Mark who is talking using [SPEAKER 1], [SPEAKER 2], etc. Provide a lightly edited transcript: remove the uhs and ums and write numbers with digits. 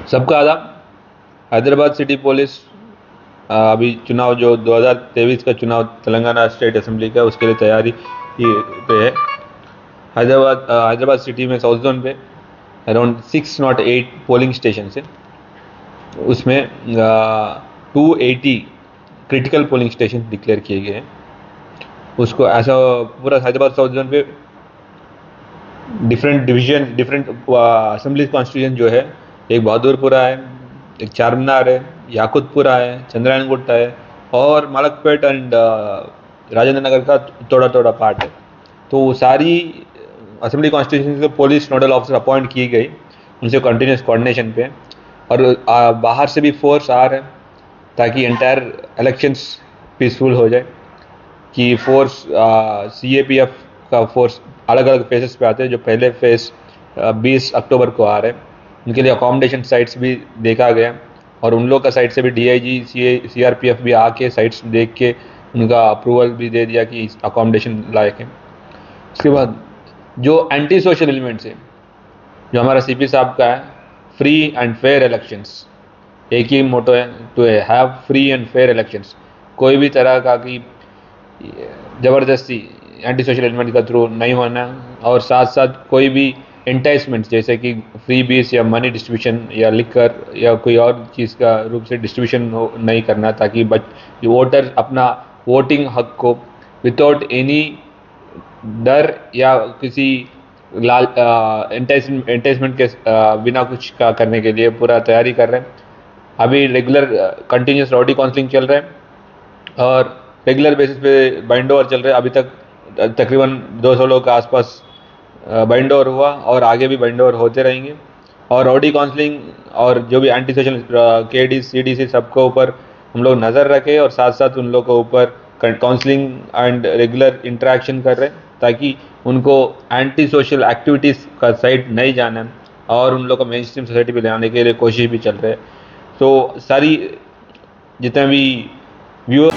[SPEAKER 1] सबका आदाब। Hyderabad city police अभी चुनाव जो 2023 का चुनाव तेलंगाना स्टेट असेंबली का, उसके लिए तैयारी पे है। हैदराबाद सिटी में साउथ जोन पे अराउंड 608 पोलिंग स्टेशन है। उसमें 280 क्रिटिकल पोलिंग स्टेशन डिक्लेयर किए गए हैं। उसको ऐसा पूरा हैदराबाद साउथ जोन पे different division, different assembly constitution जो है, एक बहादुरपुरा है, एक चारमीनार है, याकुतपुरा है, चंद्रायनगुट्टा है और मलकपेट एंड राजेंद्र नगर का थोड़ा थोड़ा पार्ट है। तो वो सारी असेंबली कॉन्स्टिट्यूशन के पुलिस नोडल ऑफिसर अपॉइंट की गई, उनसे कंटिन्यूस कोऑर्डिनेशन पे। और बाहर से भी फोर्स आ रहे हैं ताकि एंटायर इलेक्शंस पीसफुल हो जाए। कि फोर्स CAPF का फोर्स अलग अलग फेजेस पे आते हैं। जो पहले फेज 20 अक्टूबर को आ रहे हैं, उनके लिए अकोमोडेशन साइट्स भी देखा गया और उन लोग का साइड से भी DIG CRPF भी आके साइट्स देख के उनका अप्रूवल भी दे दिया कि अकोमोडेशन लायक है। उसके बाद जो एंटी सोशल एलिमेंट्स है, जो हमारा CP साहब का है, फ्री एंड फेयर इलेक्शंस, एक ही मोटो है, to have free and fair elections. कोई भी तरह का कि ज़बरदस्ती एंटी सोशल एलिमेंट का थ्रू नहीं होना, और साथ साथ कोई भी एंटाइसमेंट जैसे कि फ्री बीस या मनी डिस्ट्रीब्यूशन या लिकर या कोई और चीज़ का रूप से डिस्ट्रीब्यूशन नहीं करना, ताकि वोटर अपना वोटिंग हक को विदाउट एनी डर या किसी लाल एंटाइसमेंट के बिना कुछ का करने के लिए पूरा तैयारी कर रहे हैं। अभी रेगुलर कंटिन्यूस राउडी काउंसलिंग चल रहा है और रेगुलर बेसिस पे बाइंड ओवर चल रहे हैं। अभी तक तकरीबन 200 लोग के आसपास बाइंड ओवर हुआ और आगे भी बाइंड ओवर होते रहेंगे। और राउडी काउंसलिंग और जो भी एंटी सोशल KD CDC सबके ऊपर हम लोग नज़र रखें और साथ साथ उन लोग के ऊपर काउंसलिंग एंड रेगुलर इंटरेक्शन कर रहे हैं, ताकि उनको एंटी सोशल एक्टिविटीज़ का साइड नहीं जाना है और उन लोग को मेन स्ट्रीम सोसाइटी पे ले आने के लिए कोशिश भी चल रही है। तो सारी जितने भी व्यूअर